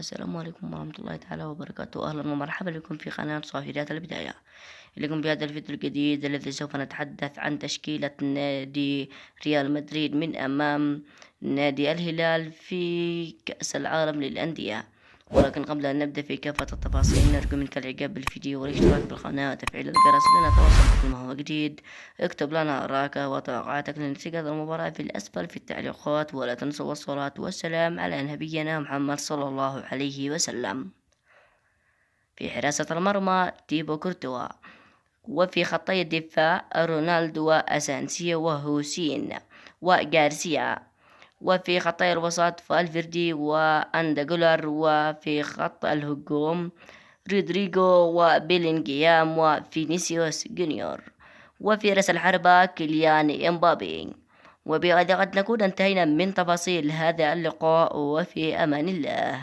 السلام عليكم ورحمة الله تعالى وبركاته. أهلا ومرحبا بكم في قناة صافيات البداية. لكم بهذا الفيديو الجديد الذي سوف نتحدث عن تشكيلة نادي ريال مدريد من أمام نادي الهلال في كأس العالم للأندية. ولكن قبل أن نبدأ في كافة التفاصيل نرجو منك الإعجاب بالفيديو والاشتراك بالقناة وتفعيل الجرس لنتواصل بكل ما هو جديد. اكتب لنا آراءك وتوقعاتك لنتيجة المباراة في الأسفل في التعليقات، ولا تنسوا الصلاة والسلام على نبينا محمد صلى الله عليه وسلم. في حراسة المرمى تيبو كورتوا، وفي خطي الدفاع رونالدو وأسانسيو وهوسين وغارسيا، وفي خطي الوسط فالفيردي وأندغولار، وفي خط الهجوم رودريغو وبيلينغهام وفينيسيوس جونيور، وفي رأس الحربة كيليان إمبابي. وبهذا قد نكون انتهينا من تفاصيل هذا اللقاء، وفي أمان الله.